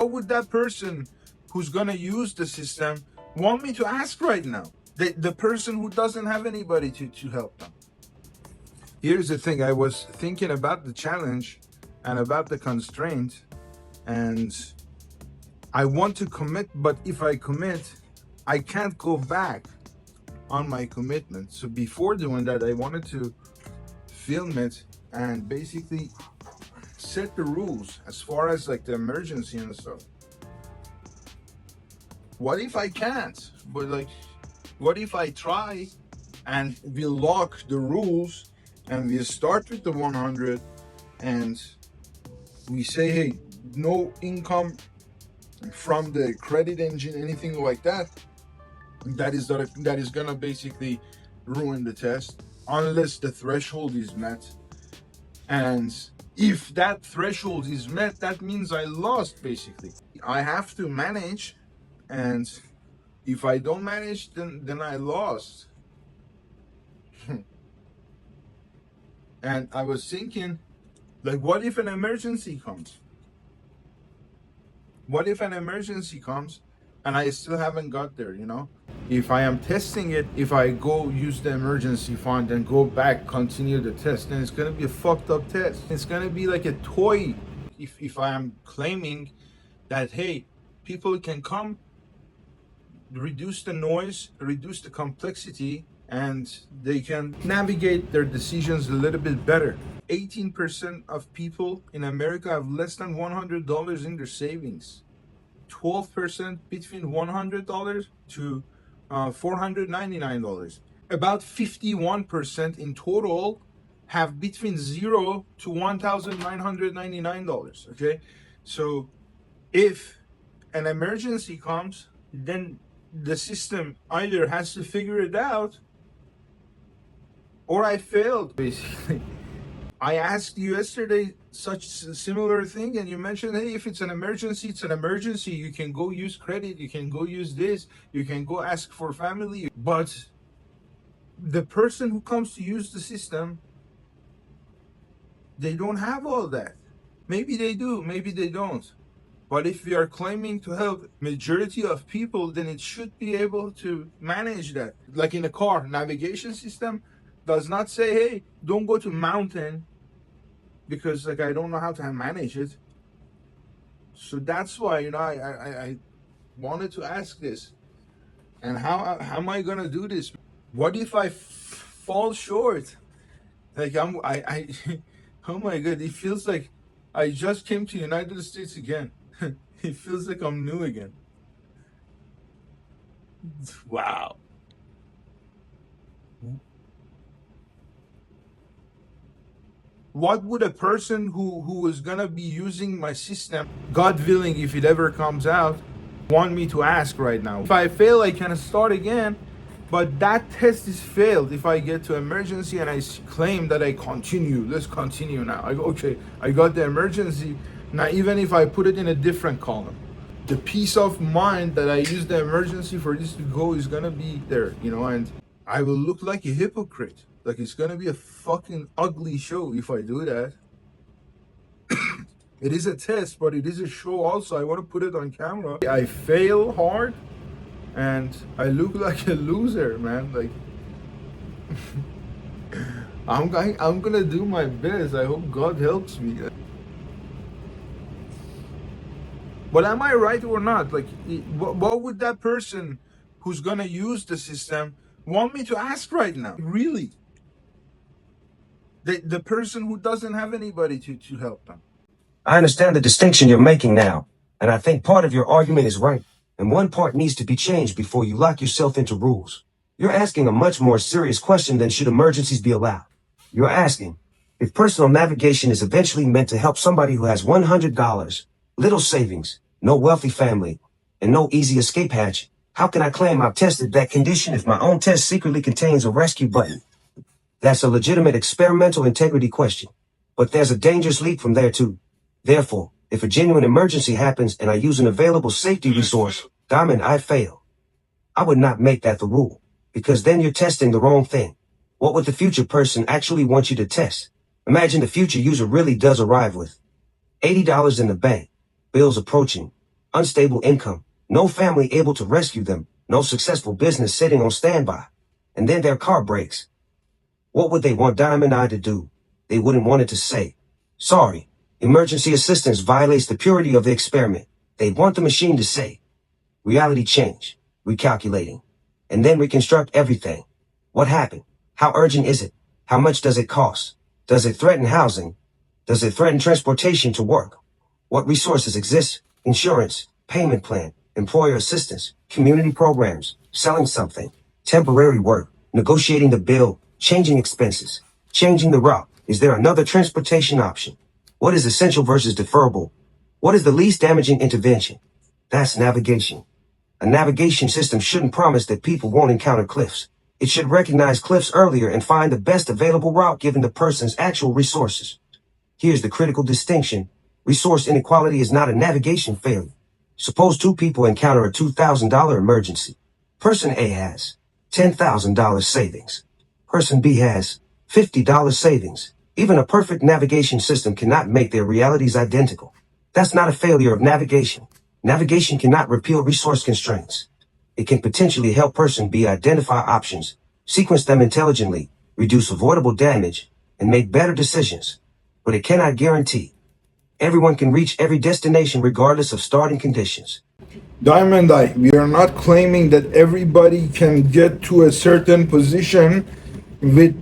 What would that person who's gonna use the system want me to ask right now? The person who doesn't have anybody to help them. Here's the thing, I was thinking about the challenge and about the constraint, and I want to commit, but if I commit, I can't go back on my commitment. So before doing that, I wanted to film it and basically set the rules as far as like the emergency and stuff. What if I can't? But like, what if I try and we lock the rules and we start with the 100 and we say, hey, no income from the credit engine, anything like that. That is gonna basically ruin the test unless the threshold is met. And if that threshold is met, that means I lost basically. I have to manage, and if I don't manage, then I lost. And I was thinking, like, what if an emergency comes? What if an emergency comes and I still haven't got there, you know? If I am testing it, if I go use the emergency fund and go back, continue the test, then it's gonna be a fucked up test. It's gonna be like a toy. If I am claiming that, hey, people can come, reduce the noise, reduce the complexity, and they can navigate their decisions a little bit better. 18% of people in America have less than $100 in their savings. 12% between $100 to $499. About 51% in total have between $0 to $1,999. Okay, so if an emergency comes, then the system either has to figure it out or I failed, basically. I asked you yesterday such a similar thing, and you mentioned, hey, if it's an emergency, it's an emergency. You can go use credit, you can go use this, you can go ask for family. But the person who comes to use the system, they don't have all that. Maybe they do, maybe they don't. But if we are claiming to help majority of people, then it should be able to manage that. Like in a car, navigation system does not say, hey, don't go to mountain, because like I don't know how to manage it. So that's why, you know, I wanted to ask this. And how am I gonna do this? What if I fall short? Like I oh my god, it feels like I just came to United States again. It feels like I'm new again. Wow. What would a person who is gonna be using my system, God willing, if it ever comes out, want me to ask right now? If I fail, I can start again, but that test is failed. If I get to emergency and I claim that I continue, let's continue now. I go, okay, I got the emergency. Now, even if I put it in a different column, the peace of mind that I use the emergency for this to go is gonna be there, you know, and I will look like a hypocrite. Like, it's gonna be a fucking ugly show if I do that. It is a test, but it is a show also. I want to put it on camera. I fail hard and I look like a loser, man. Like, I'm gonna do my best. I hope God helps me. But am I right or not? Like, what would that person who's gonna use the system want me to ask right now? Really? The person who doesn't have anybody to help them. I understand the distinction you're making now, and I think part of your argument is right, and one part needs to be changed before you lock yourself into rules. You're asking a much more serious question than should emergencies be allowed. You're asking, if personal navigation is eventually meant to help somebody who has $100, little savings, no wealthy family, and no easy escape hatch, how can I claim I've tested that condition if my own test secretly contains a rescue button? That's a legitimate experimental integrity question, but there's a dangerous leap from there too. Therefore, if a genuine emergency happens and I use an available safety resource, Diamond, I fail. I would not make that the rule, because then you're testing the wrong thing. What would the future person actually want you to test? Imagine the future user really does arrive with $80 in the bank, bills approaching, unstable income, no family able to rescue them, no successful business sitting on standby. And then their car breaks. What would they want Diamond Eye to do? They wouldn't want it to say, sorry, emergency assistance violates the purity of the experiment. They'd want the machine to say, reality change, recalculating, and then reconstruct everything. What happened? How urgent is it? How much does it cost? Does it threaten housing? Does it threaten transportation to work? What resources exist? Insurance, payment plan, employer assistance, community programs, selling something, temporary work, negotiating the bill, changing expenses, changing the route. Is there another transportation option? What is essential versus deferrable? What is the least damaging intervention? That's navigation. A navigation system shouldn't promise that people won't encounter cliffs. It should recognize cliffs earlier and find the best available route given the person's actual resources. Here's the critical distinction. Resource inequality is not a navigation failure. Suppose two people encounter a $2,000 emergency. Person A has $10,000 savings. Person B has $50 savings. Even a perfect navigation system cannot make their realities identical. That's not a failure of navigation. Navigation cannot repeal resource constraints. It can potentially help person B identify options, sequence them intelligently, reduce avoidable damage, and make better decisions. But it cannot guarantee everyone can reach every destination regardless of starting conditions. Diamond Eye, we are not claiming that everybody can get to a certain position with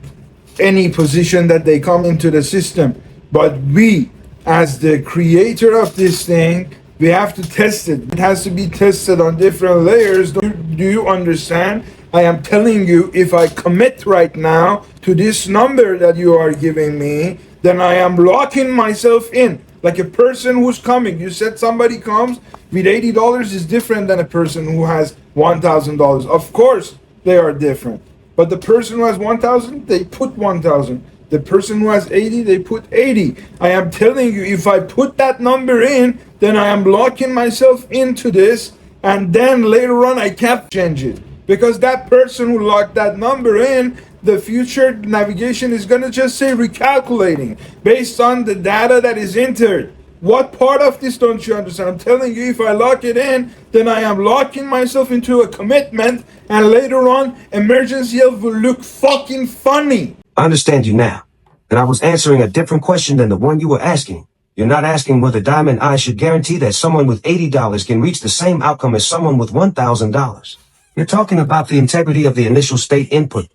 any position that they come into the system. But we, as the creator of this thing, we have to test it. It has to be tested on different layers. Do you understand? I am telling you, if I commit right now to this number that you are giving me, then I am locking myself in. Like a person who's coming. You said somebody comes with $80 is different than a person who has $1,000. Of course, they are different. But the person who has 1,000, they put 1,000. The person who has 80, they put 80. I am telling you, if I put that number in, then I am locking myself into this, and then later on I can't change it. Because that person who locked that number in, the future navigation is going to just say recalculating based on the data that is entered. What part of this don't you understand? I'm telling you, if I lock it in, then I am locking myself into a commitment, and later on, emergency help will look fucking funny. I understand you now. And I was answering a different question than the one you were asking. You're not asking whether Diamond Eye should guarantee that someone with $80 can reach the same outcome as someone with $1,000. You're talking about the integrity of the initial state input.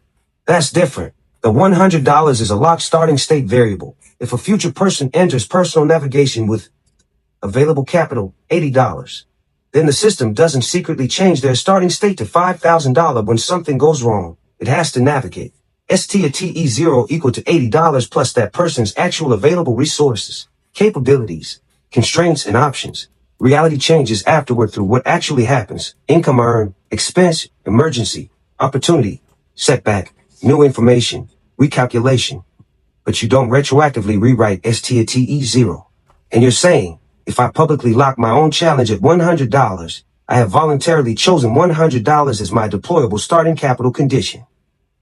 That's different. The $100 is a locked starting state variable. If a future person enters personal navigation with available capital, $80, then the system doesn't secretly change their starting state to $5,000 when something goes wrong. It has to navigate. STATE0 equal to $80 plus that person's actual available resources, capabilities, constraints, and options. Reality changes afterward through what actually happens. Income earned, expense, emergency, opportunity, setback, new information, recalculation. But you don't retroactively rewrite STATE0. And you're saying, if I publicly lock my own challenge at $100, I have voluntarily chosen $100 as my deployable starting capital condition.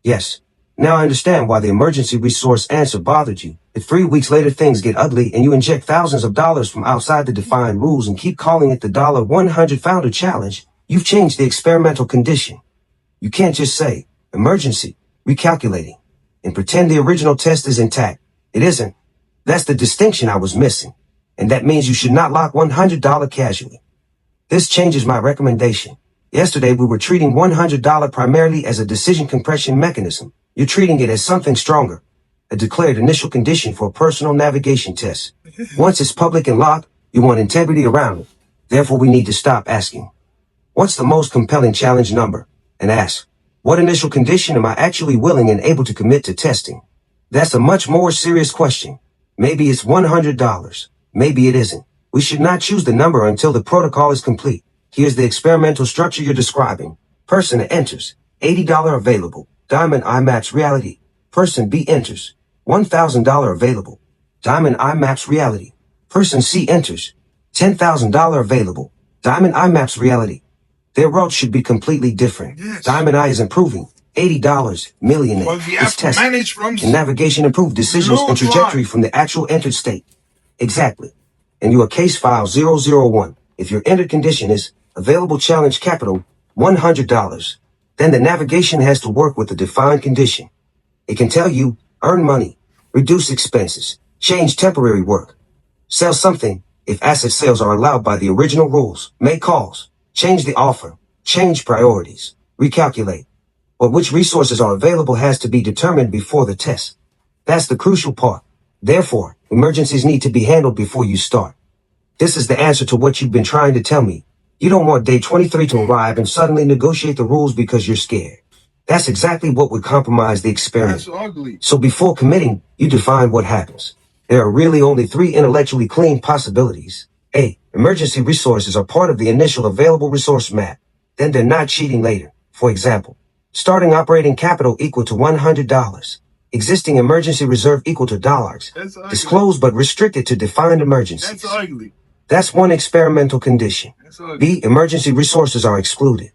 Yes. Now I understand why the emergency resource answer bothered you. If 3 weeks later things get ugly and you inject thousands of dollars from outside the defined rules and keep calling it the $100 founder challenge, you've changed the experimental condition. You can't just say, emergency, recalculating, and pretend the original test is intact. It isn't. That's the distinction I was missing. And that means you should not lock $100 casually. This changes my recommendation. Yesterday we were treating $100 primarily as a decision compression mechanism. You're treating it as something stronger, a declared initial condition for a personal navigation test. Once it's public and locked, you want integrity around it. Therefore, we need to stop asking, what's the most compelling challenge number? And ask, what initial condition am I actually willing and able to commit to testing? That's a much more serious question. Maybe it's $100. Maybe it isn't. We should not choose the number until the protocol is complete. Here's the experimental structure you're describing. Person enters, $80 available. Diamond Eye maps reality. Person B enters, $1,000 available. Diamond Eye maps reality. Person C enters, $10,000 available. Diamond Eye maps reality. Their routes should be completely different. Yes. Diamond Eye is improving. $80, millionaire. Well, we have It's to tested. manage from And navigation improved decisions low and trajectory drive. from the actual entered state. Exactly. And your case file 001. If your entered condition is available challenge capital $100, then the navigation has to work with the defined condition. It can tell you earn money, reduce expenses, change temporary work, sell something if asset sales are allowed by the original rules, make calls, change the offer, change priorities, recalculate. But which resources are available has to be determined before the test. That's the crucial part. Therefore, emergencies need to be handled before you start. This is the answer to what you've been trying to tell me. You don't want day 23 to arrive and suddenly negotiate the rules because you're scared. That's exactly what would compromise the experiment. That's ugly. So before committing, you define what happens. There are really only three intellectually clean possibilities. A. Emergency resources are part of the initial available resource map. Then they're not cheating later. For example, starting operating capital equal to $100. Existing emergency reserve equal to dollars. That's ugly. Disclosed but restricted to defined emergencies. That's ugly. That's one experimental condition. That's ugly. B. Emergency resources are excluded.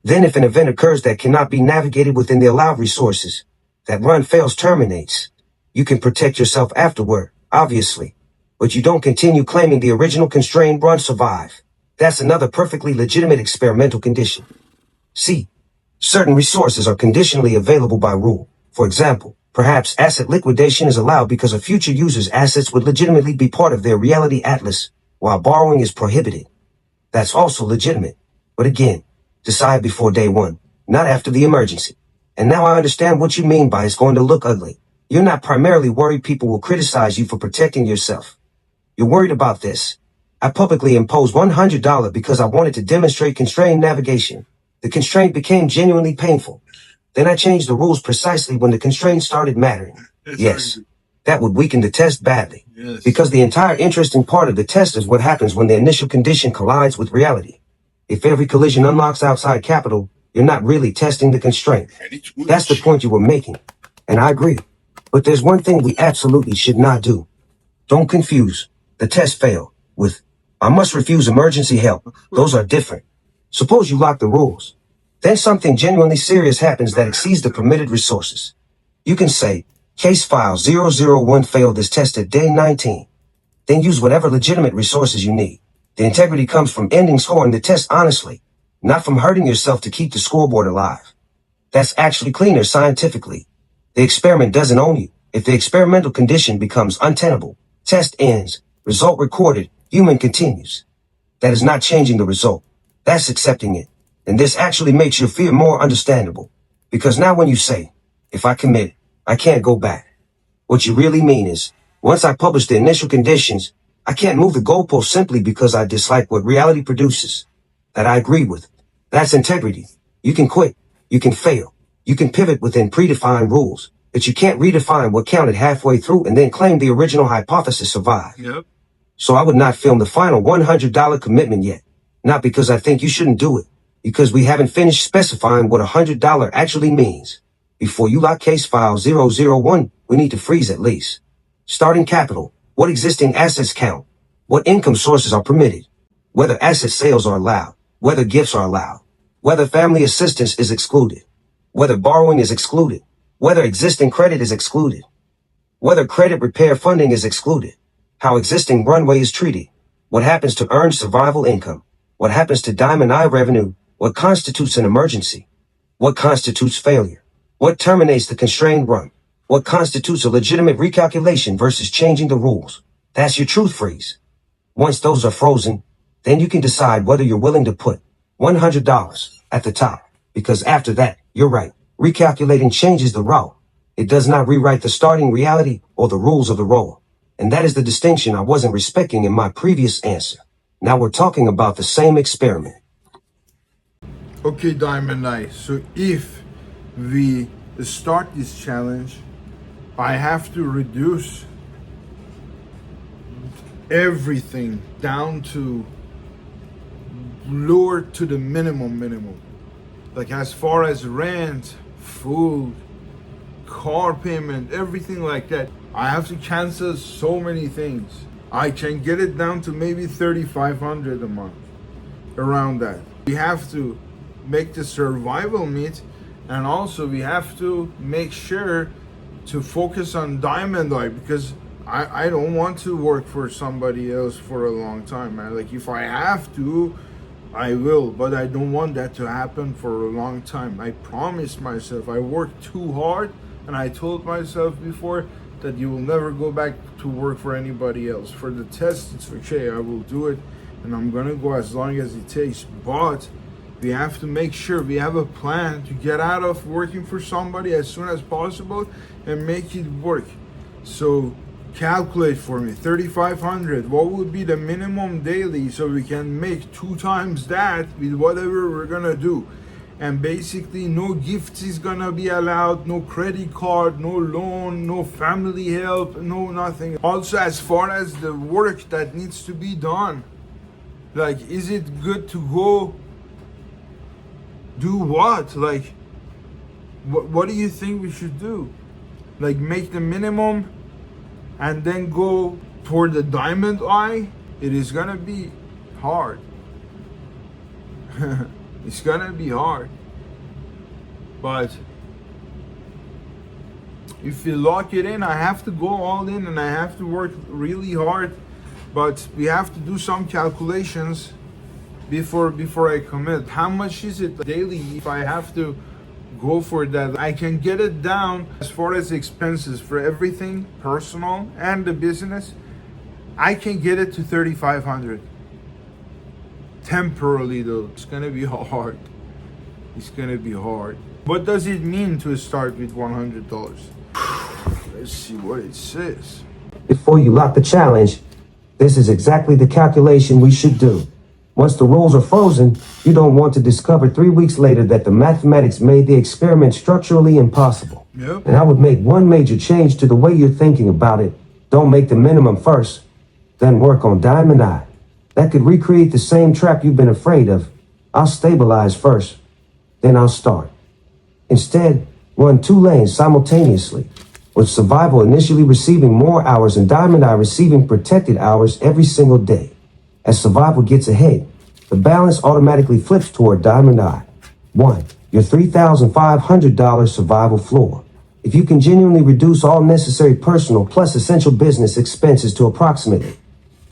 Then if an event occurs that cannot be navigated within the allowed resources, that run fails terminates. You can protect yourself afterward, obviously, but you don't continue claiming the original constrained run survive. That's another perfectly legitimate experimental condition. C. Certain resources are conditionally available by rule. For example, perhaps asset liquidation is allowed because a future user's assets would legitimately be part of their reality atlas, while borrowing is prohibited. That's also legitimate. But again, decide before day one, not after the emergency. And now I understand what you mean by it's going to look ugly. You're not primarily worried people will criticize you for protecting yourself. You're worried about this. I publicly imposed $100 because I wanted to demonstrate constrained navigation. The constraint became genuinely painful. Then I changed the rules precisely when the constraint started mattering. Yes, that would weaken the test badly. Yes. Because the entire interesting part of the test is what happens when the initial condition collides with reality. If every collision unlocks outside capital, you're not really testing the constraint. That's the point you were making. And I agree. But there's one thing we absolutely should not do. Don't confuse the test failed with I must refuse emergency help. Those are different. Suppose you lock the rules. Then something genuinely serious happens that exceeds the permitted resources. You can say, case file 001 failed this test at day 19. Then use whatever legitimate resources you need. The integrity comes from ending scoring the test honestly, not from hurting yourself to keep the scoreboard alive. That's actually cleaner scientifically. The experiment doesn't own you. If the experimental condition becomes untenable, test ends, result recorded, human continues. That is not changing the result. That's accepting it. And this actually makes your fear more understandable. Because now when you say, if I commit, I can't go back. What you really mean is, once I publish the initial conditions, I can't move the goalpost simply because I dislike what reality produces. That I agree with. That's integrity. You can quit. You can fail. You can pivot within predefined rules. But you can't redefine what counted halfway through and then claim the original hypothesis survived. Yep. So I would not film the final $100 commitment yet. Not because I think you shouldn't do it. Because we haven't finished specifying what $100 actually means. Before you lock case file 001, we need to freeze at least. Starting capital, what existing assets count, what income sources are permitted, whether asset sales are allowed, whether gifts are allowed, whether family assistance is excluded, whether borrowing is excluded, whether existing credit is excluded, whether credit repair funding is excluded, how existing runway is treated, what happens to earned survival income, what happens to diamond eye revenue, what constitutes an emergency, what constitutes failure, what terminates the constrained run, what constitutes a legitimate recalculation versus changing the rules. That's your truth freeze. Once those are frozen, then you can decide whether you're willing to put $100 at the top, because after that, you're right, recalculating changes the route. It does not rewrite the starting reality or the rules of the roll. And that is the distinction I wasn't respecting in my previous answer. Now we're talking about the same experiment. Okay, Diamond Eye. So if we start this challenge, I have to reduce everything down to lower to the minimum. Like as far as rent, food, car payment, everything like that. I have to cancel so many things. I can get it down to maybe $3,500 a month, around that. We have to make the survival meet, and also we have to make sure to focus on Diamond Eye, because I don't want to work for somebody else for a long time, man. Like, if I have to, I will, but I don't want that to happen for a long time. I promised myself, I worked too hard, and I told myself before that you will never go back to work for anybody else. For the test, it's okay, I will do it, and I'm gonna go as long as it takes. But we have to make sure we have a plan to get out of working for somebody as soon as possible and make it work. So calculate for me 3,500. What would be the minimum daily so we can make 2 times that with whatever we're gonna do? And basically, no gifts is gonna be allowed, no credit card, no loan, no family help, no nothing. Also, as far as the work that needs to be done, like, is it good to go do what? Like, what do you think we should do? Like, make the minimum and then go toward the diamond eye? It is gonna be hard. It's gonna be hard. But if you lock it in, I have to go all in and I have to work really hard. But we have to do some calculations before I commit. How much is it daily if I have to go for that? I can get it down as far as expenses for everything, personal and the business. I can get it to 3,500 temporarily, though. It's gonna be hard. It's gonna be hard. What does it mean to start with $100? Let's see what it says. Before you lock the challenge, this is exactly the calculation we should do. Once the rules are frozen, you don't want to discover 3 weeks later that the mathematics made the experiment structurally impossible. Yep. And I would make one major change to the way you're thinking about it. Don't make the minimum first, then work on Diamond Eye. That could recreate the same trap you've been afraid of. I'll stabilize first, then I'll start. Instead, run 2 lanes simultaneously, with survival initially receiving more hours and Diamond Eye receiving protected hours every single day. As survival gets ahead, the balance automatically flips toward Diamond Eye. 1. Your $3,500 survival floor. If you can genuinely reduce all necessary personal plus essential business expenses to approximately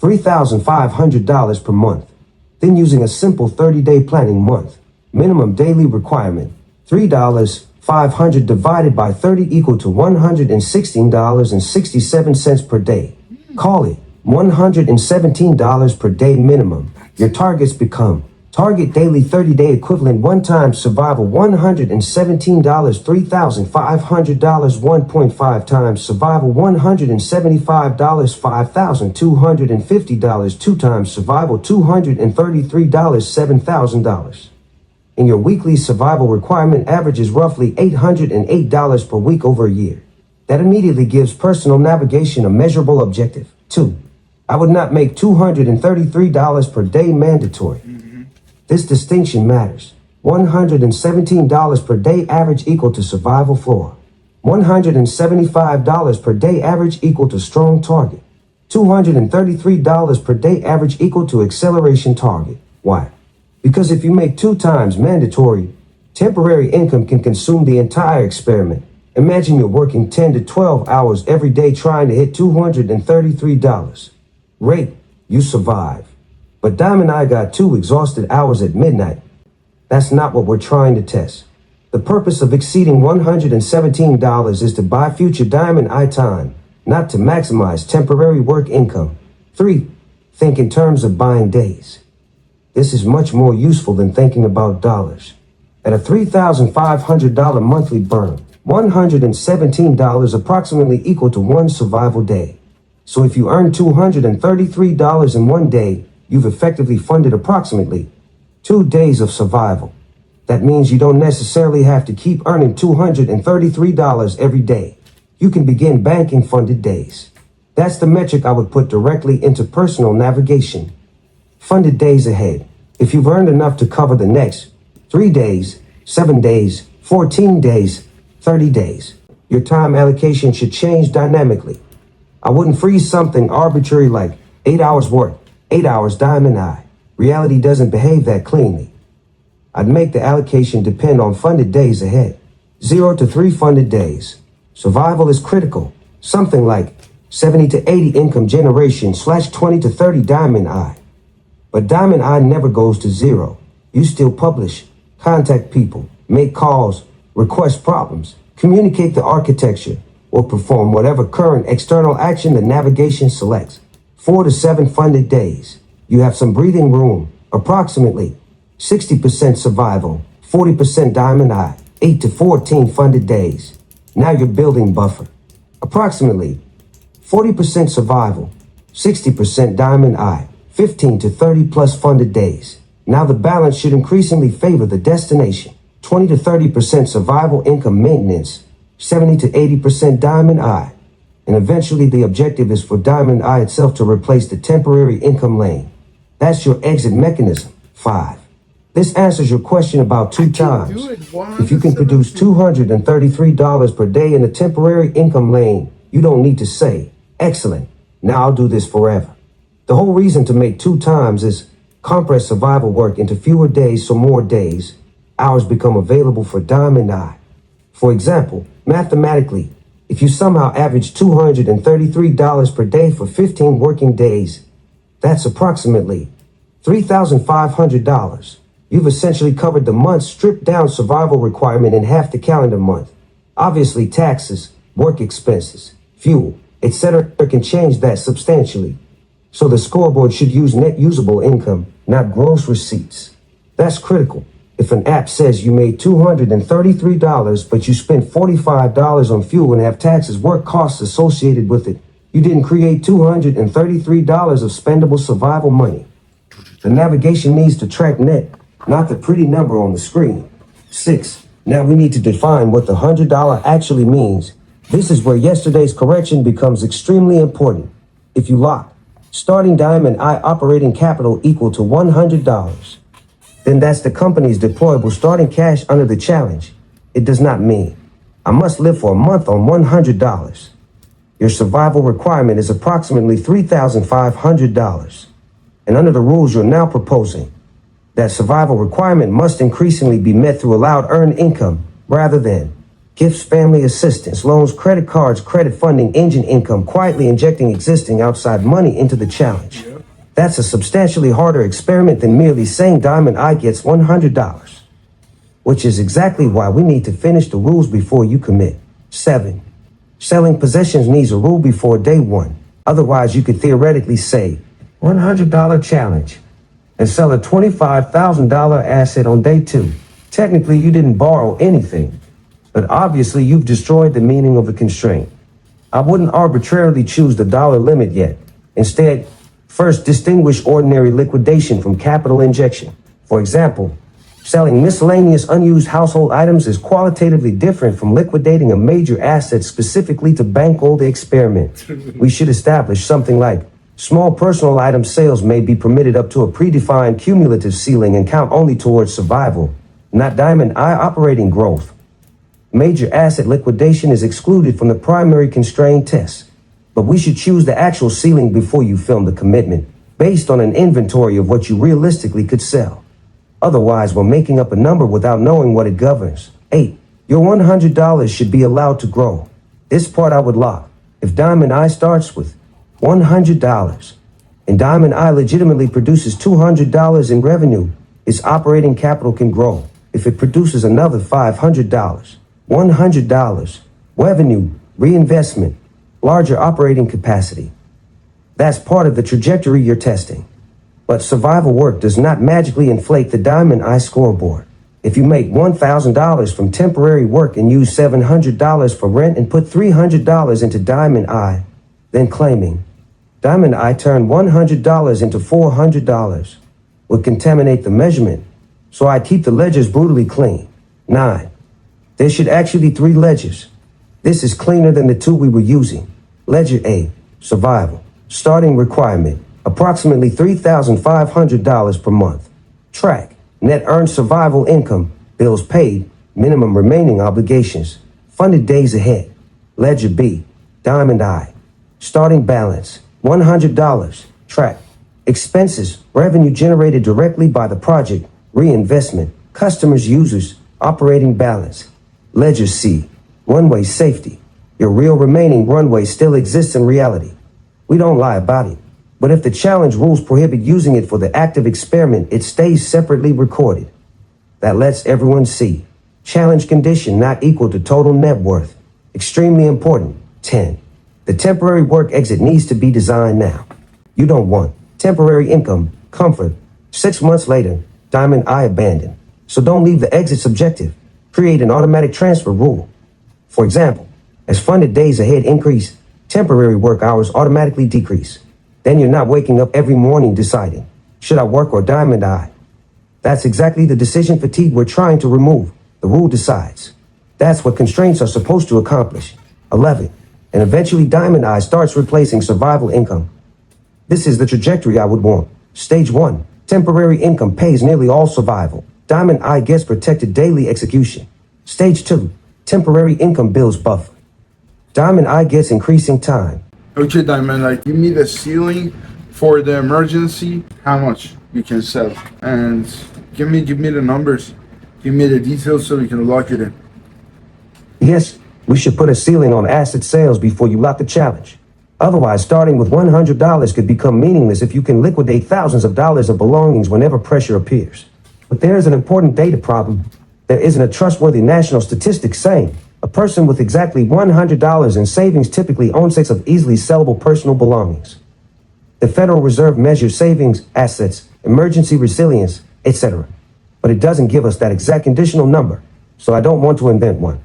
$3,500 per month, then using a simple 30-day planning month, minimum daily requirement, $3,500 divided by 30 equal to $116.67 per day. Call it $117 per day minimum. Your targets become target daily 30-day equivalent 1 times survival $117, $3,500 1.5 times survival $175, $5,250 2 times survival $233, $7,000. And your weekly survival requirement averages roughly $808 per week over a year. That immediately gives personal navigation a measurable objective. 2. I would not make $233 per day mandatory. This distinction matters. $117 per day average equal to survival floor. $175 per day average equal to strong target. $233 per day average equal to acceleration target. Why? Because if you make 2 times mandatory, temporary income can consume the entire experiment. Imagine you're working 10 to 12 hours every day trying to hit $233. Rate, you survive. But Diamond Eye got 2 exhausted hours at midnight. That's not what we're trying to test. The purpose of exceeding $117 is to buy future Diamond Eye time, not to maximize temporary work income. 3. Think in terms of buying days. This is much more useful than thinking about dollars. At a $3,500 monthly burn, $117 approximately equal to 1 survival day. So if you earn $233 in 1 day, you've effectively funded approximately 2 days of survival. That means you don't necessarily have to keep earning $233 every day. You can begin banking funded days. That's the metric I would put directly into personal navigation. Funded days ahead. If you've earned enough to cover the next 3 days, 7 days, 14 days, 30 days, your time allocation should change dynamically. I wouldn't freeze something arbitrary like 8 hours work, 8 hours Diamond Eye. Reality doesn't behave that cleanly. I'd make the allocation depend on funded days ahead. 0 to 3 funded days. Survival is critical. Something like 70 to 80 income generation / 20 to 30 Diamond Eye. But Diamond Eye never goes to zero. You still publish, contact people, make calls, request problems, communicate the architecture, or perform whatever current external action the navigation selects. 4 to 7 funded days. You have some breathing room, approximately 60% survival, 40% Diamond Eye, 8 to 14 funded days. Now you're building buffer. Approximately 40% survival, 60% Diamond Eye, 15 to 30 plus funded days. Now the balance should increasingly favor the destination. 20 to 30% survival income maintenance, 70 to 80% Diamond Eye. And eventually the objective is for Diamond Eye itself to replace the temporary income lane. That's your exit mechanism. 5. This answers your question about 2 times. If you can produce $233 per day in a temporary income lane, you don't need to say, excellent, now I'll do this forever. The whole reason to make 2 times is compress survival work into fewer days so more days, hours become available for Diamond Eye. For example, mathematically, if you somehow average $233 per day for 15 working days, that's approximately $3,500. You've essentially covered the month's stripped down survival requirement in half the calendar month. Obviously, taxes, work expenses, fuel, etc. can change that substantially. So the scoreboard should use net usable income, not gross receipts. That's critical. If an app says you made $233, but you spent $45 on fuel and have taxes, work costs associated with it, you didn't create $233 of spendable survival money. The navigation needs to track net, not the pretty number on the screen. 6. Now we need to define what the $100 actually means. This is where yesterday's correction becomes extremely important. If you lock starting Diamond Eye operating capital equal to $100, then that's the company's deployable starting cash under the challenge. It does not mean I must live for a month on $100. Your survival requirement is approximately $3,500. And under the rules you're now proposing, that survival requirement must increasingly be met through allowed earned income rather than gifts, family assistance, loans, credit cards, credit funding, engine income, quietly injecting existing outside money into the challenge. That's a substantially harder experiment than merely saying Diamond Eye gets $100, which is exactly why we need to finish the rules before you commit. 7. Selling possessions needs a rule before day 1. Otherwise, you could theoretically say $100 challenge and sell a $25,000 asset on day 2. Technically, you didn't borrow anything, but obviously you've destroyed the meaning of the constraint. I wouldn't arbitrarily choose the dollar limit yet. Instead, first distinguish ordinary liquidation from capital injection. For example, selling miscellaneous unused household items is qualitatively different from liquidating a major asset specifically to bankroll the experiment. We should establish something like small personal item sales may be permitted up to a predefined cumulative ceiling and count only towards survival, not Diamond Eye operating growth. Major asset liquidation is excluded from the primary constraint test, but we should choose the actual ceiling before you film the commitment, based on an inventory of what you realistically could sell. Otherwise, we're making up a number without knowing what it governs. 8. Your $100 should be allowed to grow. This part I would lock. If Diamond Eye starts with $100 and Diamond Eye legitimately produces $200 in revenue, its operating capital can grow. If it produces another $500, $100, revenue, reinvestment, larger operating capacity. That's part of the trajectory you're testing. But survival work does not magically inflate the Diamond Eye scoreboard. If you make $1,000 from temporary work and use $700 for rent and put $300 into Diamond Eye, then claiming Diamond Eye turned $100 into $400 would contaminate the measurement, so I keep the ledgers brutally clean. 9. There should actually be 3 ledgers. This is cleaner than the 2 we were using. Ledger A, survival, starting requirement, approximately $3,500 per month. Track, net earned survival income, bills paid, minimum remaining obligations, funded days ahead. Ledger B, Diamond Eye, starting balance, $100. Track, expenses, revenue generated directly by the project, reinvestment, customers, users, operating balance. Ledger C, one-way safety, Your real remaining runway still exists in reality. We don't lie about it. But if the challenge rules prohibit using it for the active experiment, it stays separately recorded. That lets everyone see. Challenge condition not equal to total net worth. Extremely important. 10. The temporary work exit needs to be designed now. You don't want temporary income, comfort. 6 months later, Diamond I abandoned. So don't leave the exit subjective. Create an automatic transfer rule. For example, as funded days ahead increase, temporary work hours automatically decrease. Then you're not waking up every morning deciding, should I work or Diamond I? That's exactly the decision fatigue we're trying to remove. The rule decides. That's what constraints are supposed to accomplish. 11. And eventually Diamond I starts replacing survival income. This is the trajectory I would want. Stage 1. Temporary income pays nearly all survival. Diamond I gets protected daily execution. Stage 2. Temporary income builds buffer. Diamond I gets increasing time. Okay, Diamond, like give me the ceiling for the emergency, how much you can sell, and give me the numbers, give me the details so we can lock it in. Yes, we should put a ceiling on asset sales before you lock the challenge. Otherwise, starting with $100 could become meaningless if you can liquidate thousands of dollars of belongings whenever pressure appears. But there is an important data problem. There isn't a trustworthy national statistic saying a person with exactly $100 in savings typically owns 6 of easily sellable personal belongings. The Federal Reserve measures savings, assets, emergency resilience, etc. But it doesn't give us that exact conditional number, so I don't want to invent one.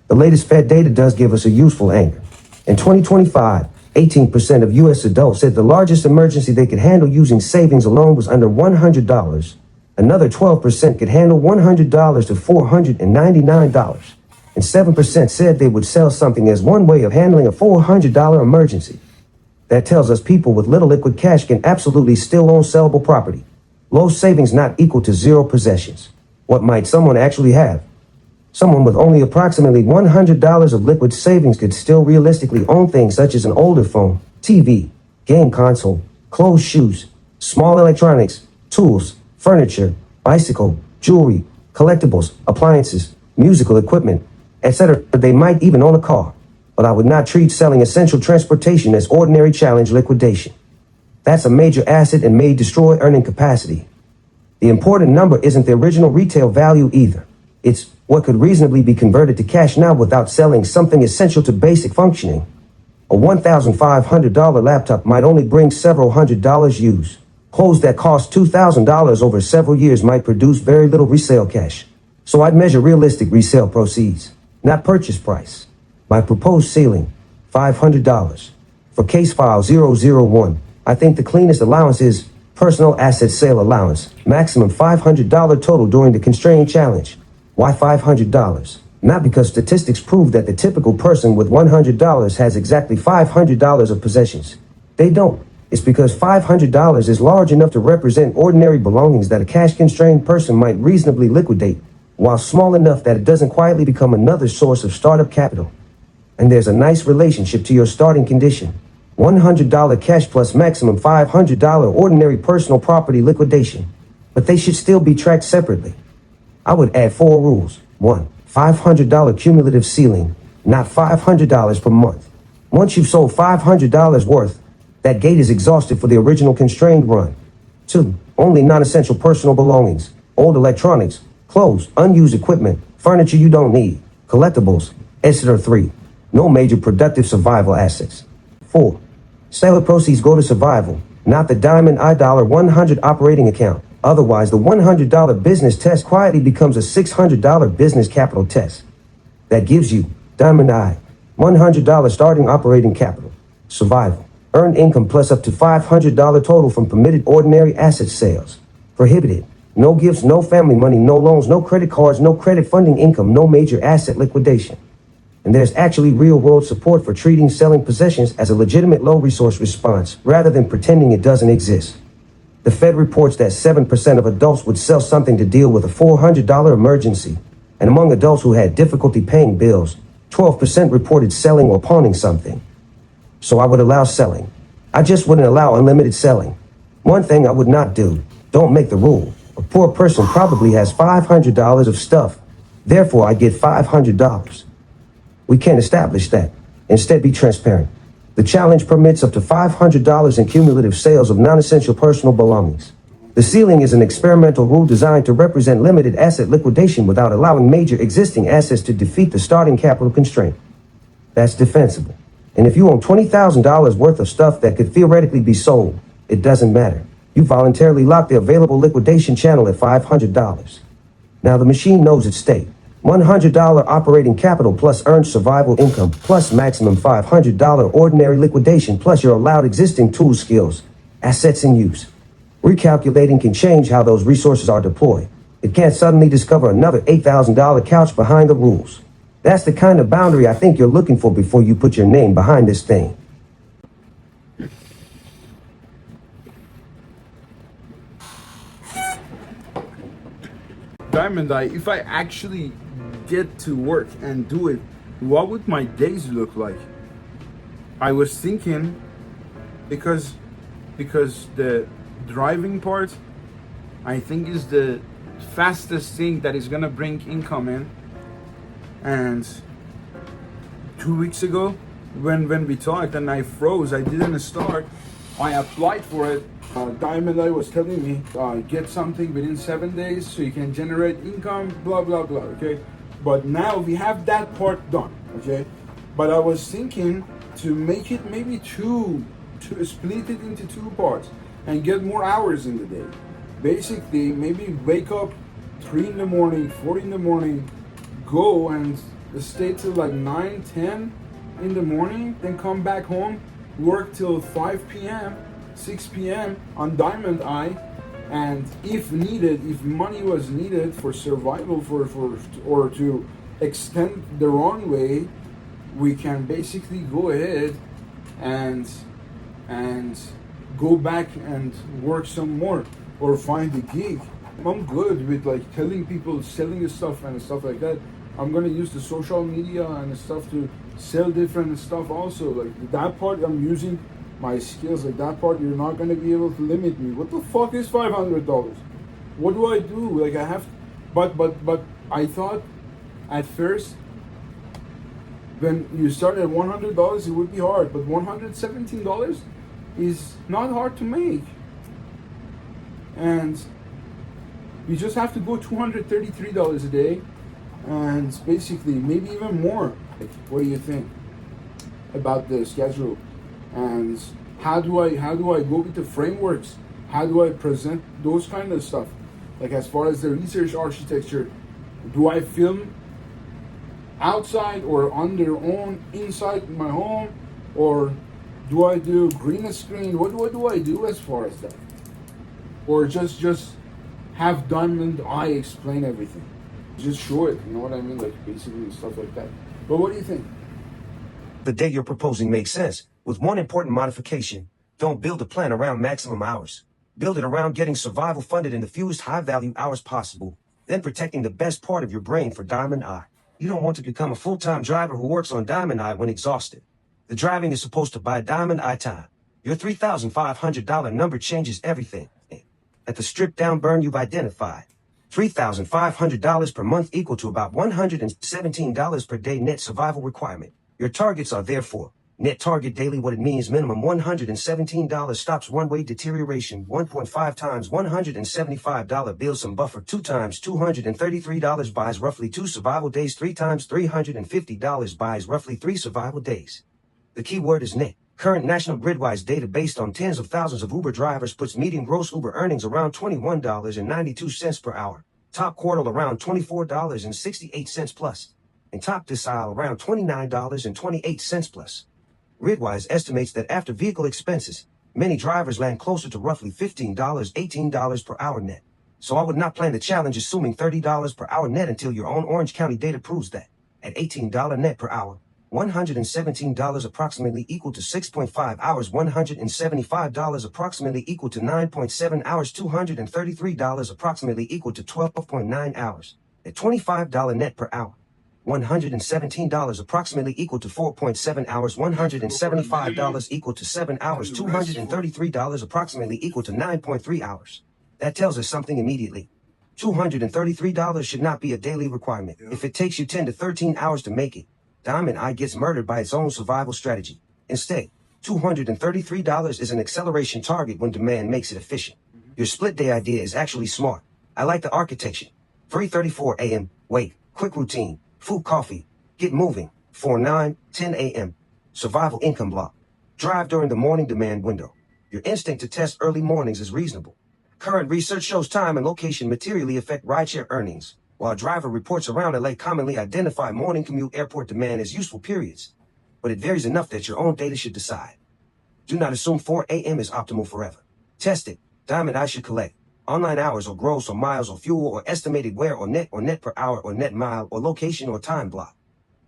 The latest Fed data does give us a useful anchor. In 2025, 18% of U.S. adults said the largest emergency they could handle using savings alone was under $100. Another 12% could handle $100 to $499. And 7% said they would sell something as one way of handling a $400 emergency. That tells us people with little liquid cash can absolutely still own sellable property. Low savings not equal to zero possessions. What might someone actually have? Someone with only approximately $100 of liquid savings could still realistically own things such as an older phone, TV, game console, clothes, shoes, small electronics, tools, furniture, bicycle, jewelry, collectibles, appliances, musical equipment, etc. They might even own a car. But I would not treat selling essential transportation as ordinary challenge liquidation. That's a major asset and may destroy earning capacity. The important number isn't the original retail value either. It's what could reasonably be converted to cash now without selling something essential to basic functioning. A $1,500 laptop might only bring several $100s used. Clothes that cost $2,000 over several years might produce very little resale cash. So I'd measure realistic resale proceeds, not purchase price. My proposed ceiling, $500. For case file 001, I think the cleanest allowance is personal asset sale allowance, maximum $500 total during the constrained challenge. Why $500? Not because statistics prove that the typical person with $100 has exactly $500 of possessions. They don't. It's because $500 is large enough to represent ordinary belongings that a cash-constrained person might reasonably liquidate, while small enough that it doesn't quietly become another source of startup capital. And there's a nice relationship to your starting condition. $100 cash plus maximum $500 ordinary personal property liquidation. But they should still be tracked separately. I would add 4 rules. 1. $500 cumulative ceiling, not $500 per month. Once you've sold $500 worth, that gate is exhausted for the original constrained run. 2. Only non-essential personal belongings, old electronics, clothes, unused equipment, furniture you don't need, collectibles, etc. 3. No major productive survival assets. 4. Sale proceeds go to survival, not the Diamond I $100 operating account. Otherwise, the $100 business test quietly becomes a $600 business capital test. That gives you Diamond I, $100 starting operating capital, survival, earned income plus up to $500 total from permitted ordinary asset sales. Prohibited. No gifts, no family money, no loans, no credit cards, no credit funding income, no major asset liquidation. And there's actually real-world support for treating selling possessions as a legitimate low-resource response, rather than pretending it doesn't exist. The Fed reports that 7% of adults would sell something to deal with a $400 emergency, and among adults who had difficulty paying bills, 12% reported selling or pawning something. So I would allow selling. I just wouldn't allow unlimited selling. One thing I would not do, don't make the rule. A poor person probably has $500 of stuff, therefore I get $500. We can't establish that. Instead, be transparent. The challenge permits up to $500 in cumulative sales of non-essential personal belongings. The ceiling is an experimental rule designed to represent limited asset liquidation without allowing major existing assets to defeat the starting capital constraint. That's defensible. And if you own $20,000 worth of stuff that could theoretically be sold, it doesn't matter. You voluntarily lock the available liquidation channel at $500. Now the machine knows its state. $100 operating capital plus earned survival income plus maximum $500 ordinary liquidation plus your allowed existing tool skills, assets in use. Recalculating can change how those resources are deployed. It can't suddenly discover another $8,000 couch behind the rules. That's the kind of boundary I think you're looking for before you put your name behind this thing. Diamond Eye, if I actually get to work and do it, what would my days look like? I was thinking, because the driving part, I think, is the fastest thing that is gonna bring income in. And 2 weeks ago, when we talked and I froze, I didn't start. I applied for it. Diamond Eye was telling me, get something within 7 days so you can generate income, blah blah blah. Okay, but now we have that part done. Okay, but I was thinking to make it maybe to split it into two parts and get more hours in the day. Basically, maybe wake up 3 in the morning, 4 in the morning, go and stay till like 9, 10 in the morning, then come back home, work till 5 p.m., 6 p.m. on Diamond Eye, and if needed, if money was needed for survival, or to extend the runway, we can basically go ahead and go back and work some more or find a gig. I'm good with like telling people, selling stuff and stuff like that. I'm gonna use the social media and stuff to sell different stuff also. Like that part, I'm using my skills. Like that part, you're not gonna be able to limit me. What the fuck is $500? What do I do? Like I have, but I thought at first, when you start at $100, it would be hard. But $117 is not hard to make, and you just have to go $233 a day, and basically maybe even more. What do you think about the schedule? And how do I go with the frameworks? How do I present those kind of stuff? Like as far as the research architecture, do I film outside or on their own inside my home, or do I do green screen? What do I do as far as that? Or just have Diamond Eye explain everything? Just show it, you know what I mean? Like basically stuff like that. But what do you think? The day you're proposing makes sense, with one important modification. Don't build a plan around maximum hours. Build it around getting survival funded in the fewest high-value hours possible, then protecting the best part of your brain for Diamond Eye. You don't want to become a full-time driver who works on Diamond Eye when exhausted. The driving is supposed to buy Diamond Eye time. Your $3,500 number changes everything. At the stripped-down burn you've identified, $3,500 per month equal to about $117 per day net survival requirement. Your targets are therefore net target daily. What it means: minimum $117 stops one-way deterioration, 1.5 times $175 builds some buffer, 2 times $233 buys roughly 2 survival days, 3 times $350 buys roughly 3 survival days. The key word is net. Current national gridwise data based on tens of thousands of Uber drivers puts median gross Uber earnings around $21.92 per hour, top quartile around $24.68 plus, and top decile around $29.28 plus. Gridwise estimates that after vehicle expenses, many drivers land closer to roughly $15, $18 per hour net. So I would not plan the challenge assuming $30 per hour net until your own Orange County data proves that. At $18 net per hour, $117 approximately equal to 6.5 hours, $175 approximately equal to 9.7 hours, $233 approximately equal to 12.9 hours. At $25 net per hour, $117 approximately equal to 4.7 hours, $175 equal to 7 hours, $233 approximately equal to 9.3 hours. That tells us something immediately. $233 should not be a daily requirement. If it takes you 10 to 13 hours to make it, Diamond Eye gets murdered by its own survival strategy. Instead, $233 is an acceleration target when demand makes it efficient. Your split day idea is actually smart. I like the architecture. 3:34 a.m. Wake. Quick routine. Food, coffee. Get moving. 10 a.m. Survival income block. Drive during the morning demand window. Your instinct to test early mornings is reasonable. Current research shows time and location materially affect rideshare earnings, while driver reports around LA commonly identify morning commute airport demand as useful periods. But it varies enough that your own data should decide. Do not assume 4 a.m. is optimal forever. Test it. Diamond Eye should collect online hours or gross or miles or fuel or estimated wear or net per hour or net mile or location or time block.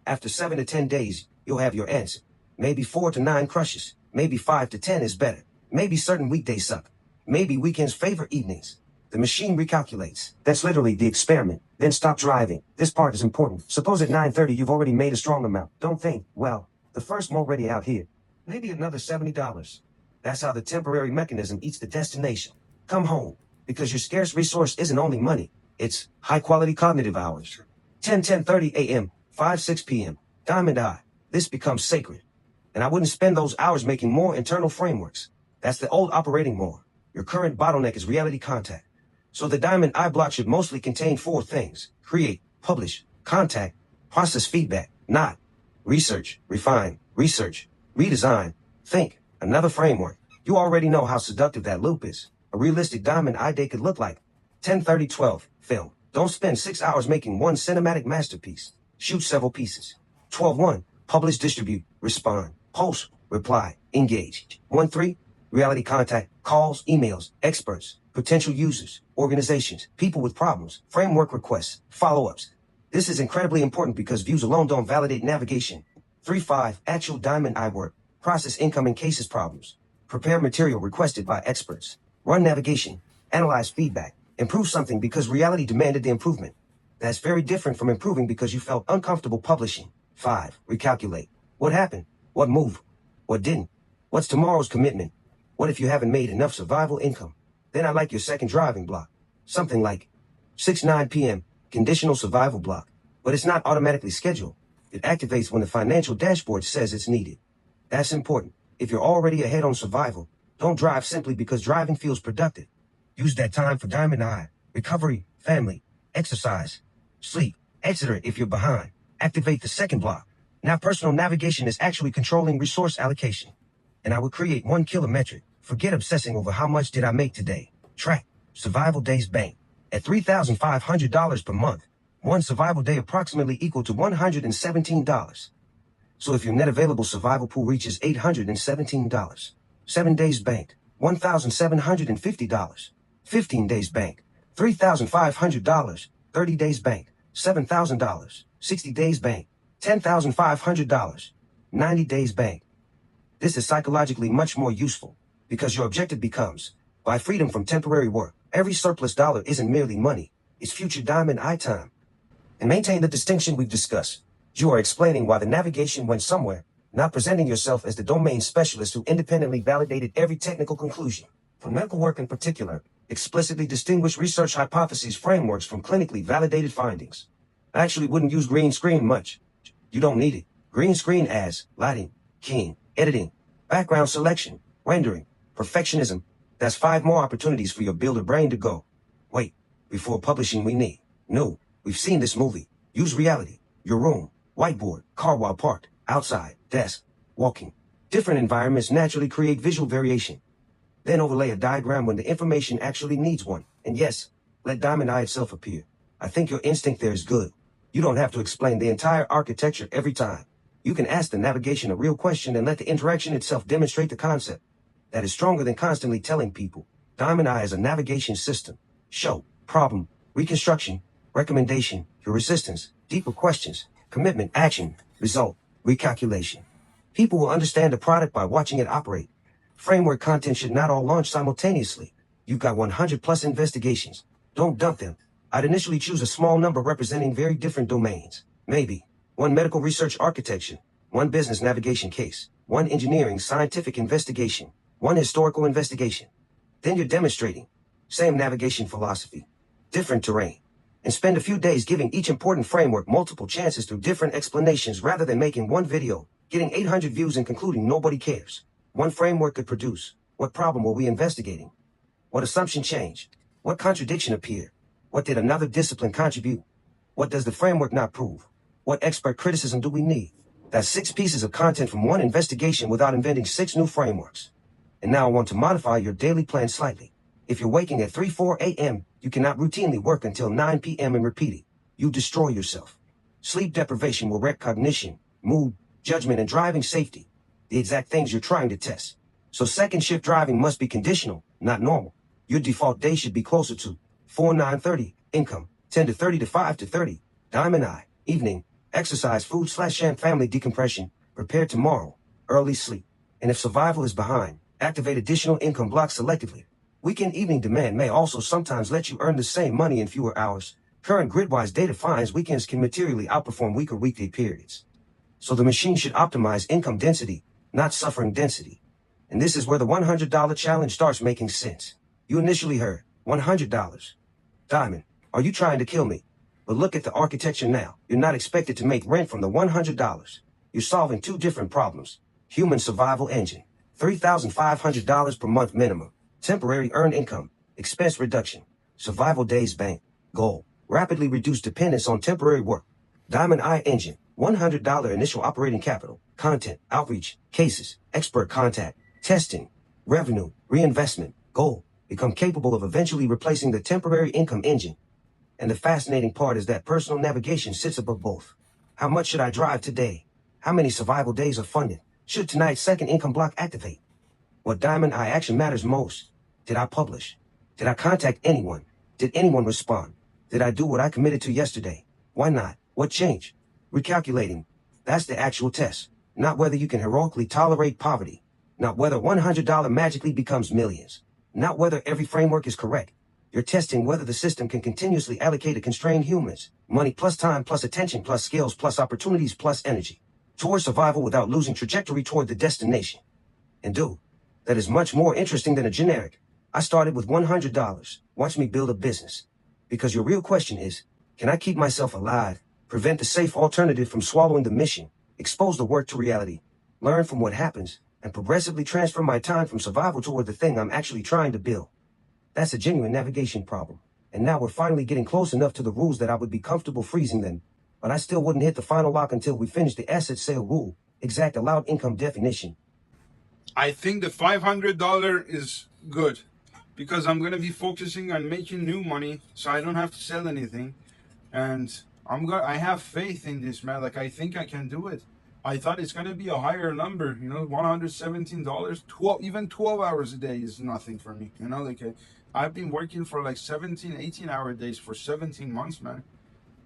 After 7 to 10 days, you'll have your answer. Maybe 4 to 9 crushes. Maybe 5 to 10 is better. Maybe certain weekdays suck. Maybe weekends favor evenings. The machine recalculates. That's literally the experiment. Then stop driving. This part is important. Suppose at 9:30 you've already made a strong amount. Don't think, well, the first I'm already out here. Maybe another $70. That's how the temporary mechanism eats the destination. Come home, because your scarce resource isn't only money. It's high-quality cognitive hours. 10:30 a.m., 6 p.m. Diamond Eye. This becomes sacred. And I wouldn't spend those hours making more internal frameworks. That's the old operating more. Your current bottleneck is reality contact. So the Diamond Eye block should mostly contain 4 things: create, publish, contact, process feedback, not research, refine, research, redesign, think, another framework. You already know how seductive that loop is. A realistic Diamond Eye day could look like 10:30-12, film. Don't spend 6 hours making one cinematic masterpiece. Shoot several pieces. 12:1, publish, distribute, respond, post, reply, engage. 1:3, reality contact, calls, emails, experts, potential users, organizations, people with problems, framework requests, follow-ups. This is incredibly important because views alone don't validate navigation. 3:5, actual Diamond Eye work, process incoming cases problems, prepare material requested by experts, run navigation, analyze feedback, improve something because reality demanded the improvement. That's very different from improving because you felt uncomfortable publishing. 5, recalculate. What happened? What moved? What didn't? What's tomorrow's commitment? What if you haven't made enough survival income? Then I like your second driving block. Something like 6-9 p.m., conditional survival block. But it's not automatically scheduled. It activates when the financial dashboard says it's needed. That's important. If you're already ahead on survival, don't drive simply because driving feels productive. Use that time for Diamond Eye, recovery, family, exercise, sleep, etc. If you're behind, activate the second block. Now personal navigation is actually controlling resource allocation. And I would create 1 killer metric. Forget obsessing over how much did I make today. Track survival days bank. At $3,500 per month, one survival day approximately equal to $117. So if your net available survival pool reaches $817, 7 days banked, $1,750, 15 days banked, $3,500, 30 days banked, $7,000, 60 days banked, $10,500, 90 days banked. This is psychologically much more useful because your objective becomes, buy freedom from temporary work. Every surplus dollar isn't merely money, it's future Diamond Eye time. And maintain the distinction we've discussed. You are explaining why the navigation went somewhere, not presenting yourself as the domain specialist who independently validated every technical conclusion. For medical work in particular, explicitly distinguish research hypotheses frameworks from clinically validated findings. I actually wouldn't use green screen much. You don't need it. Green screen as lighting, keying, editing, background selection, rendering, perfectionism. That's 5 more opportunities for your builder brain to go, wait, before publishing we need. No, we've seen this movie. Use reality. Your room, whiteboard, car while parked, outside, desk, walking. Different environments naturally create visual variation. Then overlay a diagram when the information actually needs one. And yes, let Diamond Eye itself appear. I think your instinct there is good. You don't have to explain the entire architecture every time. You can ask the navigation a real question and let the interaction itself demonstrate the concept. That is stronger than constantly telling people. Diamond Eye is a navigation system. Show, problem, reconstruction, recommendation, your resistance, deeper questions, commitment, action, result, recalculation. People will understand the product by watching it operate. Framework content should not all launch simultaneously. You've got 100 plus investigations. Don't dump them. I'd initially choose a small number representing very different domains. Maybe 1 medical research architecture, 1 business navigation case, 1 engineering scientific investigation, 1 historical investigation. Then you're demonstrating. Same navigation philosophy. Different terrain. and spend a few days giving each important framework multiple chances through different explanations rather than making one video, getting 800 views and concluding nobody cares. One framework could produce. What problem were we investigating? What assumption changed? What contradiction appeared? What did another discipline contribute? What does the framework not prove? What expert criticism do we need? That's 6 pieces of content from one investigation without inventing 6 new frameworks. And now I want to modify your daily plan slightly. If you're waking at 3-4 a.m., you cannot routinely work until 9 p.m. and repeat it. You destroy yourself. Sleep deprivation will wreck cognition, mood, judgment, and driving safety. The exact things you're trying to test. So second shift driving must be conditional, not normal. Your default day should be closer to 4-9:30, income, 10 to 30 to 5 to 30, diamond eye, evening, exercise, food / family decompression, prepare tomorrow, early sleep. And if survival is behind, activate additional income blocks selectively. Weekend evening demand may also sometimes let you earn the same money in fewer hours. Current gridwise data finds weekends can materially outperform weaker weekday periods. So the machine should optimize income density, not suffering density. And this is where the $100 challenge starts making sense. You initially heard $100. Diamond, are you trying to kill me? But look at the architecture now. You're not expected to make rent from the $100. You're solving 2 different problems. Human survival engine, $3,500 per month minimum. Temporary earned income, expense reduction. Survival days bank, goal, rapidly reduce dependence on temporary work. Diamond eye engine, $100 initial operating capital, content, outreach, cases, expert contact, testing, revenue, reinvestment, goal, become capable of eventually replacing the temporary income engine. And the fascinating part is that personal navigation sits above both. How much should I drive today? How many survival days are funded? Should tonight's second income block activate? What diamond eye action matters most? Did I publish? Did I contact anyone? Did anyone respond? Did I do what I committed to yesterday? Why not? What changed? Recalculating. That's the actual test. Not whether you can heroically tolerate poverty. Not whether $100 magically becomes millions. Not whether every framework is correct. You're testing whether the system can continuously allocate to constrained humans, money plus time plus attention plus skills plus opportunities plus energy, toward survival without losing trajectory toward the destination. And dude, that is much more interesting than a generic. I started with $100. Watch me build a business. Because your real question is, can I keep myself alive, prevent the safe alternative from swallowing the mission, expose the work to reality, learn from what happens, and progressively transfer my time from survival toward the thing I'm actually trying to build? That's a genuine navigation problem. And now we're finally getting close enough to the rules that I would be comfortable freezing them. But I still wouldn't hit the final lock until we finish the asset sale rule, exact allowed income definition. I think the $500 is good because I'm going to be focusing on making new money so I don't have to sell anything. And I have faith in this, man. Like, I think I can do it. I thought it's going to be a higher number, $117. Even 12 hours a day is nothing for me. I've been working for like 17, 18-hour days for 17 months, man.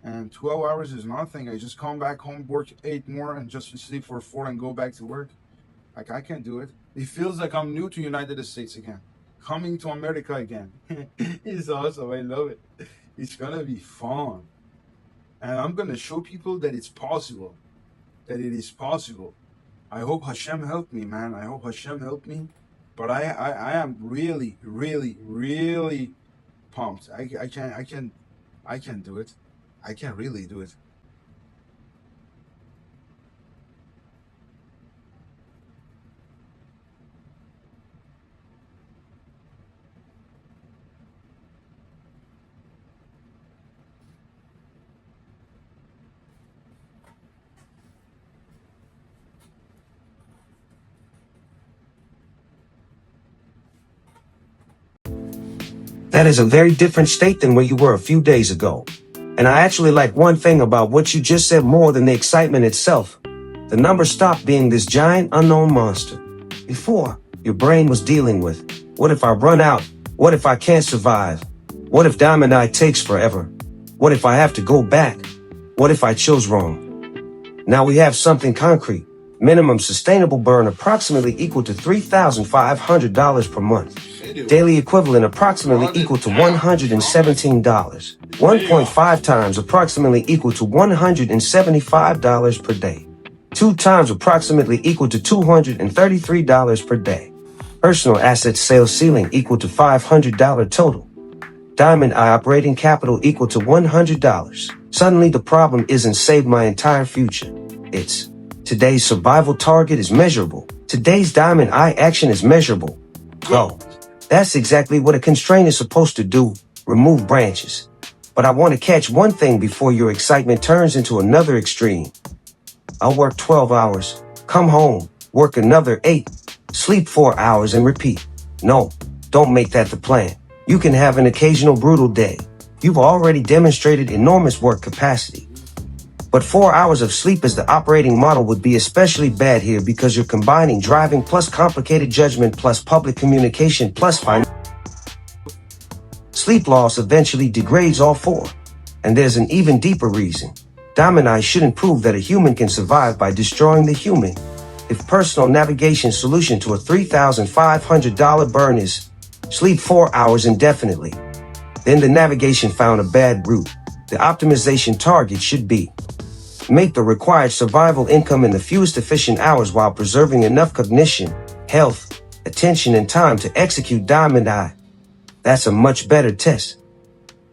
And 12 hours is nothing. I just come back home, work 8 more, and just sleep for 4 and go back to work. Like, I can't do it. It feels like I'm new to United States again. Coming to America again. It's awesome. I love it. It's going to be fun. And I'm going to show people that it's possible. That it is possible. I hope Hashem helped me, man. I hope Hashem helped me. But I am really, really, really pumped. I can do it. I can really do it. That is a very different state than where you were a few days ago. And I actually like one thing about what you just said more than the excitement itself. The number stopped being this giant unknown monster. Before, your brain was dealing with, what if I run out? What if I can't survive? What if Diamond Eye takes forever? What if I have to go back? What if I chose wrong? Now we have something concrete. Minimum sustainable burn approximately equal to $3,500 per month. Daily equivalent approximately equal to $117. 1.5 times approximately equal to $175 per day. 2 times approximately equal to $233 per day. Personal asset sales ceiling equal to $500 total. Diamond Eye operating capital equal to $100. Suddenly the problem isn't save my entire future. It's today's survival target is measurable. Today's Diamond Eye action is measurable. Go. That's exactly what a constraint is supposed to do. Remove branches. But I want to catch one thing before your excitement turns into another extreme. I'll work 12 hours, come home, work another 8, sleep 4 hours and repeat. No, don't make that the plan. You can have an occasional brutal day. You've already demonstrated enormous work capacity. But 4 hours of sleep as the operating model would be especially bad here because you're combining driving plus complicated judgment plus public communication plus sleep loss eventually degrades all four. And there's an even deeper reason. Diamond Eye shouldn't prove that a human can survive by destroying the human. If personal navigation solution to a $3,500 burn is sleep 4 hours indefinitely, then the navigation found a bad route. The optimization target should be make the required survival income in the fewest efficient hours while preserving enough cognition, health, attention, and time to execute Diamond Eye. That's a much better test.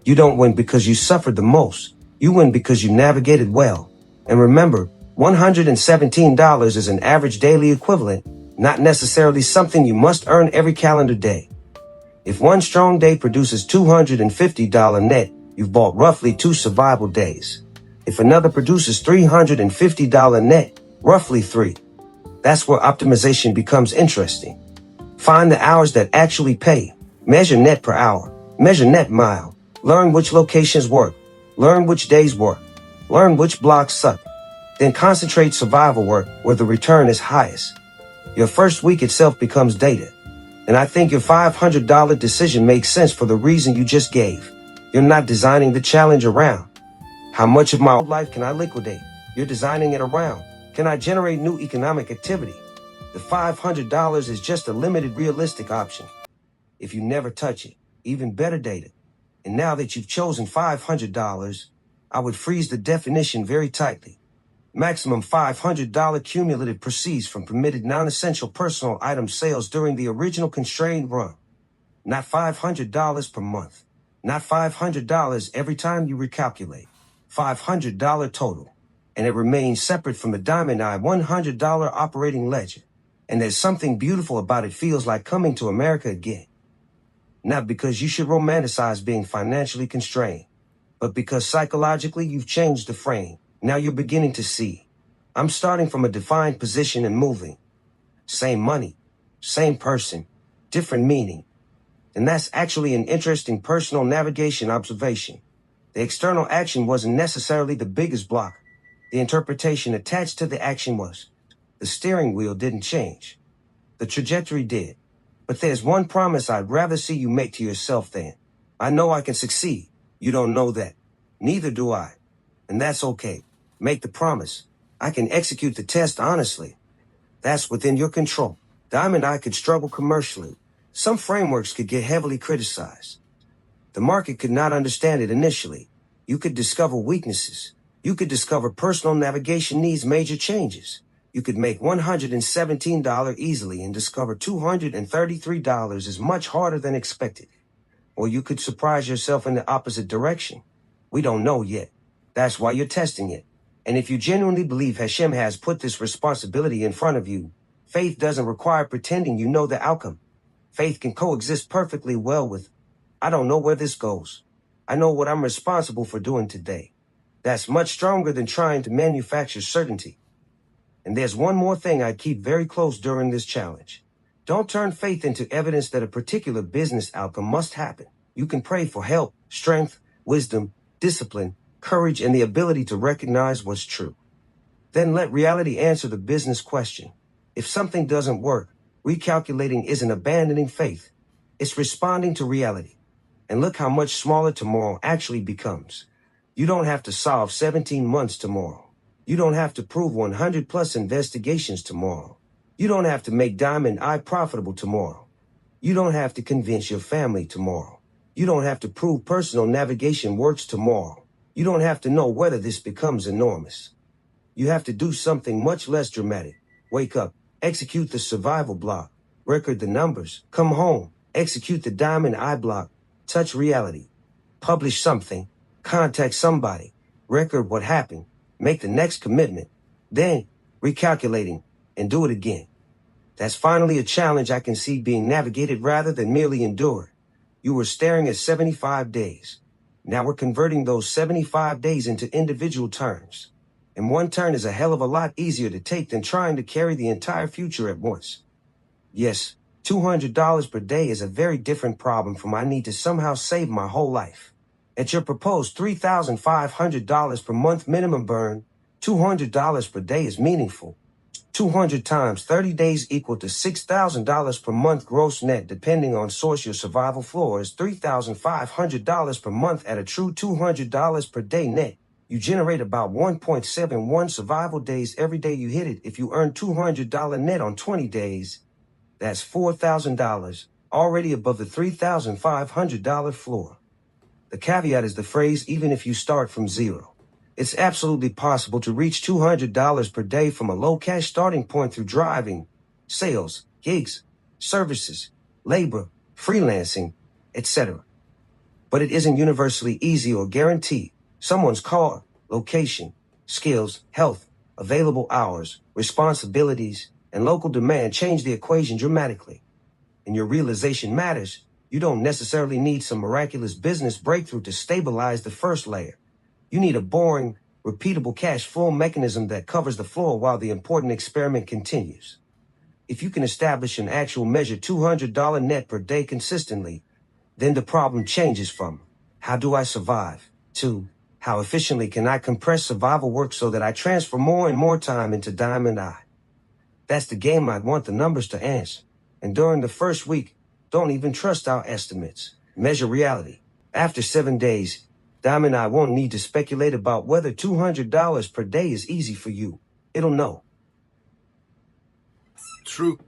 You don't win because you suffered the most. You win because you navigated well. And remember, $117 is an average daily equivalent, not necessarily something you must earn every calendar day. If one strong day produces $250 net, you've bought roughly 2 survival days. If another produces $350 net, roughly 3. That's where optimization becomes interesting. Find the hours that actually pay. Measure net per hour. Measure net mile. Learn which locations work. Learn which days work. Learn which blocks suck. Then concentrate survival work where the return is highest. Your first week itself becomes data. And I think your $500 decision makes sense for the reason you just gave. You're not designing the challenge around how much of my life can I liquidate? You're designing it around, can I generate new economic activity? The $500 is just a limited realistic option. If you never touch it, even better data. And now that you've chosen $500, I would freeze the definition very tightly. Maximum $500 cumulative proceeds from permitted non-essential personal item sales during the original constrained run. Not $500 per month. Not $500 every time you recalculate. $500 total. And it remains separate from the Diamond Eye $100 operating ledger. And there's something beautiful about it. Feels like coming to America again. Not because you should romanticize being financially constrained, but because psychologically you've changed the frame. Now you're beginning to see. I'm starting from a defined position and moving. Same money, same person, different meaning. And that's actually an interesting personal navigation observation. The external action wasn't necessarily the biggest block. The interpretation attached to the action was. The steering wheel didn't change. The trajectory did. But there's one promise I'd rather see you make to yourself than. I know I can succeed. You don't know that. Neither do I. And that's okay. Make the promise. I can execute the test honestly. That's within your control. Diamond Eye could struggle commercially. Some frameworks could get heavily criticized. The market could not understand it initially. You could discover weaknesses. You could discover personal navigation needs major changes. You could make $117 easily and discover $233 is much harder than expected. Or you could surprise yourself in the opposite direction. We don't know yet. That's why you're testing it. And if you genuinely believe Hashem has put this responsibility in front of you, faith doesn't require pretending you know the outcome. Faith can coexist perfectly well with, I don't know where this goes. I know what I'm responsible for doing today. That's much stronger than trying to manufacture certainty. And there's one more thing I'd keep very close during this challenge. Don't turn faith into evidence that a particular business outcome must happen. You can pray for help, strength, wisdom, discipline, courage, and the ability to recognize what's true. Then let reality answer the business question. If something doesn't work, recalculating isn't abandoning faith. It's responding to reality. And look how much smaller tomorrow actually becomes. You don't have to solve 17 months tomorrow. You don't have to prove 100 plus investigations tomorrow. You don't have to make Diamond Eye profitable tomorrow. You don't have to convince your family tomorrow. You don't have to prove personal navigation works tomorrow. You don't have to know whether this becomes enormous. You have to do something much less dramatic. Wake up, execute the survival block, record the numbers, come home, execute the Diamond Eye block, touch reality, publish something, contact somebody, record what happened, make the next commitment, then recalculating and do it again. That's finally a challenge I can see being navigated rather than merely endured. You were staring at 75 days. Now we're converting those 75 days into individual terms. And one turn is a hell of a lot easier to take than trying to carry the entire future at once. Yes, $200 per day is a very different problem from I need to somehow save my whole life. At your proposed $3,500 per month minimum burn, $200 per day is meaningful. 200 times 30 days equal to $6,000 per month gross net depending on source. Your survival floor is $3,500 per month at a true $200 per day net. You generate about 1.71 survival days every day you hit it. If you earn $200 net on 20 days, that's $4,000, already above the $3,500 floor. The caveat is the phrase, even if you start from zero. It's absolutely possible to reach $200 per day from a low cash starting point through driving, sales, gigs, services, labor, freelancing, etc. But it isn't universally easy or guaranteed. Someone's car, location, skills, health, available hours, responsibilities, and local demand change the equation dramatically. And your realization matters. You don't necessarily need some miraculous business breakthrough to stabilize the first layer. You need a boring, repeatable cash flow mechanism that covers the floor while the important experiment continues. If you can establish an actual measured $200 net per day consistently, then the problem changes from how do I survive to how efficiently can I compress survival work so that I transfer more and more time into Diamond Eye. That's the game I'd want the numbers to answer. And during the first week, don't even trust our estimates. Measure reality. After 7 days, Diamond Eye won't need to speculate about whether $200 per day is easy for you. It'll know. True.